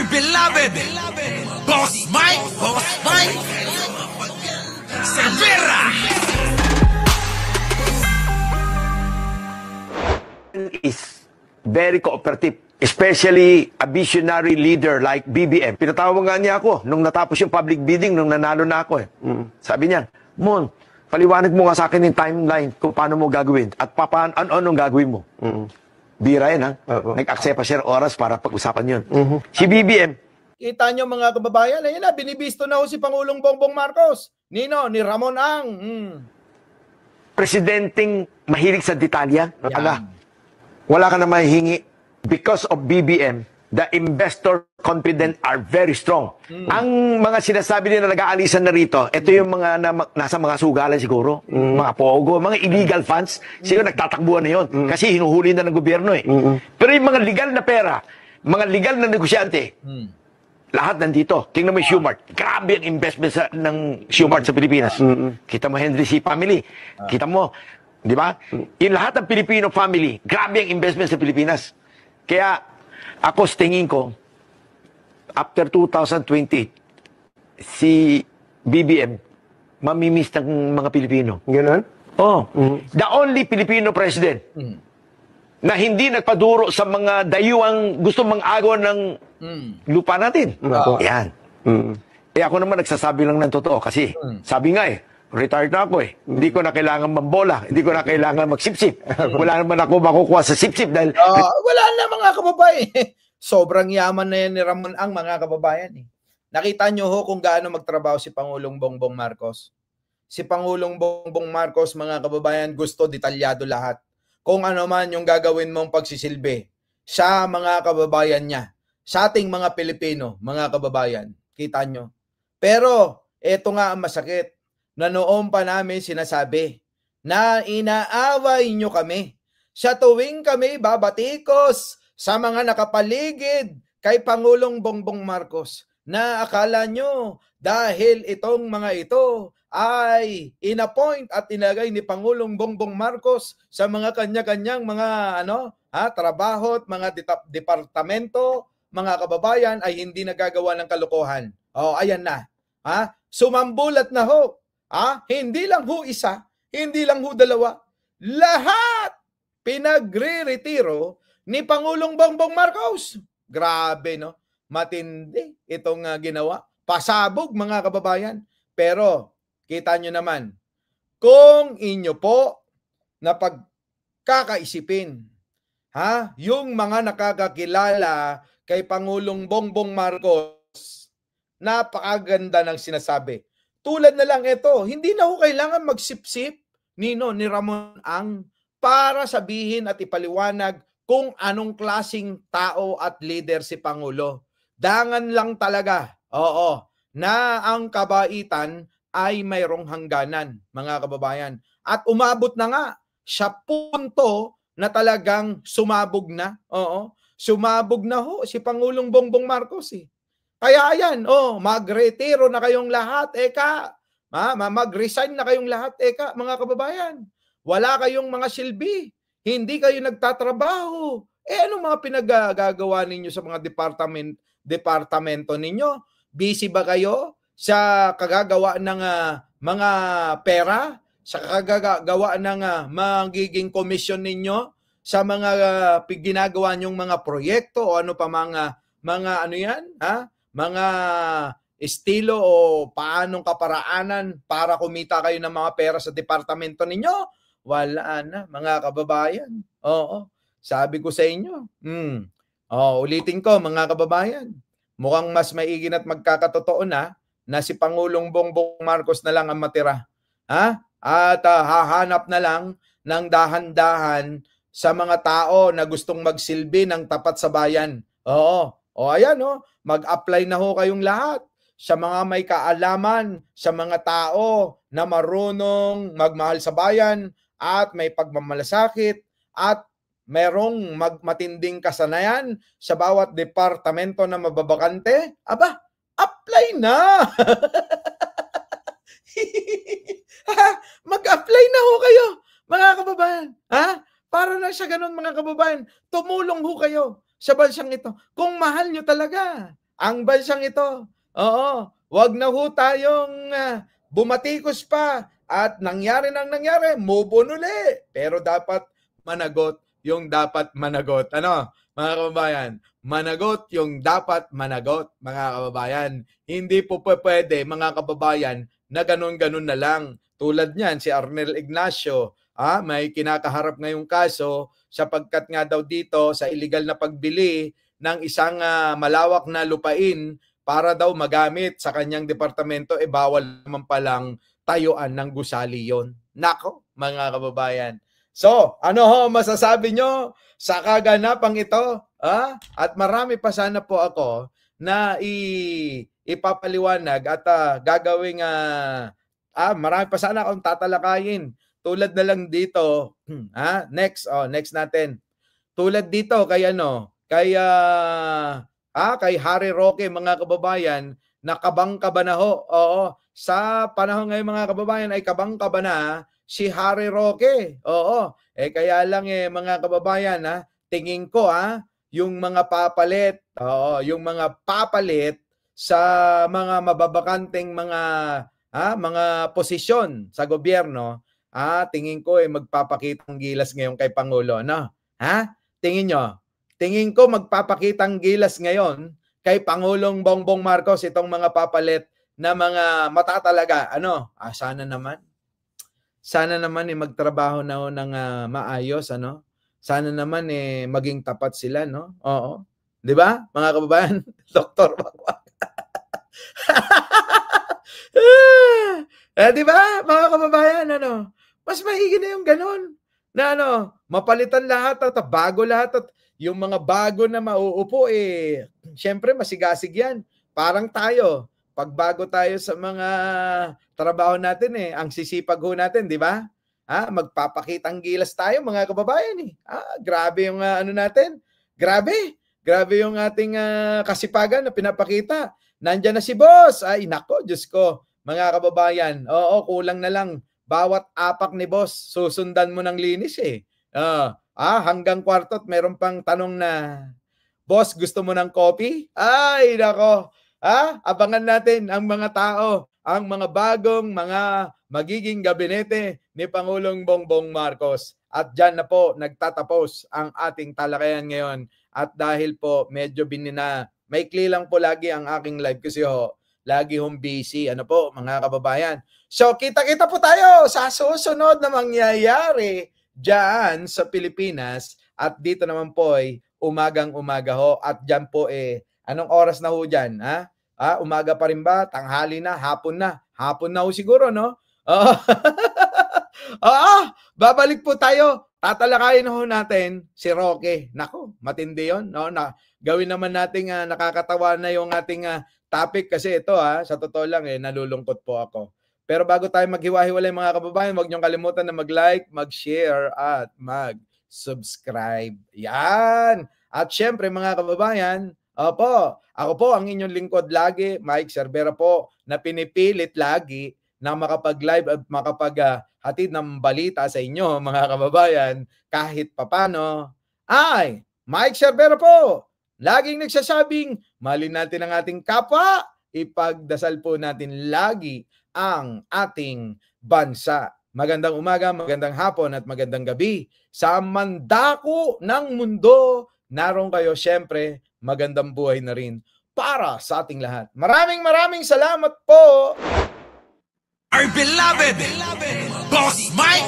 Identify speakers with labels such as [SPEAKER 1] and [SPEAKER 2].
[SPEAKER 1] our beloved Boss Mike Cervera
[SPEAKER 2] is very cooperative, especially a visionary leader like BBM. Pinatawag nga niya ako nung natapos yung public bidding, nung nanalo na ako. Sabi niya, Mon, paliwanag mo nga sa akin yung timeline kung paano mo gagawin at anong gagawin mo. Bira yan, ha? Nag-accept pa siya ng oras para pag-usapan yun. Si BBM.
[SPEAKER 3] Kita nyo mga kababayan, ayun na, binibisto na ho si Pangulong Bongbong Marcos. Nino, ni Ramon Ang.
[SPEAKER 2] Presidenteng mahilig sa detalya. Wala ka na mahihingi. Because of BBM, the investor confident are very strong. Ang mga sinasabi nila nag-aalisan na rito, ito yung mga nasa mga sugalan siguro, mga pogo, mga illegal funds, siguro nagtatakbuhan na yun. Kasi hinuhuli na ng gobyerno eh. Pero yung mga legal na pera, mga legal na negosyante, lahat nandito. Tingnan mo yung Shumart. Grabe ang investment ng Shumart sa Pilipinas. Kita mo Henry C. family. Kita mo, di ba? Yung lahat ng Filipino family, grabe ang investment sa Pilipinas. Kaya, ako tingin ko, after 2028, si BBM, mamimiss ng mga Pilipino.
[SPEAKER 4] Ganun?
[SPEAKER 2] Oh. The only Filipino president na hindi nagpaduro sa mga dayuang gusto mang-agaw ng lupa natin. Yan. Eh ako naman nagsasabi lang ng totoo kasi sabi nga retired na ako eh. Hindi ko na kailangan mambola. Hindi ko na kailangan magsipsip. Wala naman ako makukuha sa sipsip dahil...
[SPEAKER 3] wala na mga kababayan. Sobrang yaman na yan ni Ramon Ang mga kababayan. Nakita nyo ho kung gaano magtrabaho si Pangulong Bongbong Marcos. Si Pangulong Bongbong Marcos mga kababayan gusto detalyado lahat. Kung ano man yung gagawin mong pagsisilbi sa mga kababayan niya. Sa ating mga Pilipino, mga kababayan. Kita nyo. Pero, eto nga ang masakit. Na noon pa namin sinasabi na inaaway nyo kami. Sa tuwing kami babatikos sa mga nakapaligid kay Pangulong Bongbong Marcos na akala nyo dahil itong mga ito ay inappoint at inagay ni Pangulong Bongbong Marcos sa mga kanya-kanyang mga trabaho at mga departamento, mga kababayan ay hindi nagagawa ng kalokohan. Ayan na. Sumambulat na ho. Hindi lang ho isa, hindi lang ho dalawa. Lahat pinagre-retiro ni Pangulong Bongbong Marcos. Grabe, no? Matindi itong ginawa. Pasabog, mga kababayan. Pero, kita nyo naman, kung inyo po na pagkakaisipin, yung mga nakakakilala kay Pangulong Bongbong Marcos, napakaganda ng sinasabi. Tulad na lang ito, hindi na ho kailangan magsipsip ni Ramon Ang para sabihin at ipaliwanag kung anong klasing tao at leader si Pangulo. Dangan lang talaga, na ang kabaitan ay mayroong hangganan, mga kababayan. At umabot na nga sa punto na talagang sumabog na. Sumabog na ho si Pangulong Bongbong Marcos eh. Kaya ayan, magretiro na kayong lahat, mag-resign na kayong lahat, mga kababayan. Wala kayong mga silbi. Hindi kayo nagtatrabaho. Anong mga pinagagawa ninyo sa mga departamento ninyo? Busy ba kayo sa kagagawa ng mga pera? Sa kagagawa ng magiging komisyon ninyo? Sa mga ginagawa nyong mga proyekto o ano pa mga ano yan? Mga estilo o paanong kaparaanan para kumita kayo ng mga pera sa departamento ninyo? Wala na, mga kababayan. Sabi ko sa inyo. Ulitin ko, mga kababayan. Mukhang mas maigin at magkakatotoo na si Pangulong Bongbong Marcos na lang ang matira. At hahanap na lang ng dahan-dahan sa mga tao na gustong magsilbi ng tapat sa bayan. Ayan, mag-apply na ho kayong lahat sa mga may kaalaman, sa mga tao na marunong magmahal sa bayan at may pagmamalasakit at merong matinding kasanayan sa bawat departamento na mababakante. Aba, apply na! Mag-apply na ho kayo, mga kababayan. Para na sa ganun, mga kababayan, tumulong ho kayo sa bansang ito. Kung mahal nyo talaga ang bansang ito. Oo, wag na ho tayong bumatikos pa at nangyari nang nangyari, move on uli. Pero dapat managot yung dapat managot. Ano, mga kababayan? Managot yung dapat managot, mga kababayan. Hindi po pwede, mga kababayan, na ganun-ganun na lang. Tulad niyan, si Arnel Ignacio, may kinakaharap ngayong kaso sapagkat nga daw dito sa illegal na pagbili ng isang malawak na lupain para daw magamit sa kanyang departamento, bawal naman palang tayuan ng gusali yon. Nako, mga kababayan. So, ano ho masasabi nyo sa kaganapang ito? At marami pa sana po ako na ipapaliwanag at gagawing marami pa sana akong tatalakayin. Tulad na lang dito, next natin. Tulad dito kay kay Harry Roque, mga kababayan, na kabang-kaba na ho. Oo, sa panahon ngayon, mga kababayan, ay kabang-kaba na si Harry Roque. Oo, kaya lang mga kababayan, tingin ko yung mga papalit, yung mga papalit sa mga mababakanteng mga posisyon sa gobyerno, tingin ko magpapakitang gilas ngayon kay Pangulo, no? Tingin ko magpapakitang gilas ngayon kay Pangulong Bongbong Marcos itong mga papalit na mga matatalaga. Sana naman magtrabaho na ng maayos, Sana naman maging tapat sila, no? Oo. 'Di ba? Mga kababayan, Dr. Bakwak. 'Di ba? Mga kababayan, mas maigi na yung ganun. Na mapalitan lahat at bago lahat at yung mga bago na mauupo syempre masigasig yan. Parang tayo, pag bago tayo sa mga trabaho natin ang sisipag ho natin, 'di ba? Magpapakitang gilas tayo, mga kababayan grabe yung natin. Grabe yung ating kasipagan na pinapakita. Nandiyan na si boss. Ay nako, Diyos ko, mga kababayan. Oo, kulang na lang. Bawat apak ni boss, susundan mo ng linis hanggang kwarto't meron pang tanong na, boss, gusto mo ng coffee? Ay, nako. Abangan natin ang mga tao, ang mga bagong mga magiging gabinete ni Pangulong Bongbong Marcos. At dyan na po nagtatapos ang ating talakayan ngayon. At dahil po medyo maikli lang po lagi ang aking live kasi lagi hong busy. Mga kababayan. So, kita-kita po tayo sa susunod na mangyayari dyan sa Pilipinas. At dito naman po umagang-umaga ho. At dyan po anong oras na ho dyan? Umaga pa rin ba? Tanghali na? Hapon na? Hapon na ho siguro, no? Babalik po tayo. Tatalakayin ho natin si Roque. Nako, matindi yun. No? Gawin naman nating nakakatawa na yung ating topic kasi ito sa totoo lang nalulungkot po ako. Pero bago tayo maghiwa-hiwalay, mga kababayan, huwag niyong kalimutan na mag-like, mag-share at mag-subscribe. Yan! At syempre, mga kababayan, ako po ang inyong lingkod lagi, Mike Cervera po, na pinipilit lagi na makapag-live at makapaghatid ng balita sa inyo, mga kababayan, kahit papano. Mike Cervera po, laging nagsasabing, mahalin natin ang ating kapwa, ipagdasal po natin lagi ang ating bansa. Magandang umaga, magandang hapon at magandang gabi. Sa mandako ng mundo, naroon kayo, syempre, magandang buhay na rin para sa ating lahat. Maraming salamat po!
[SPEAKER 1] Our beloved Boss Mike!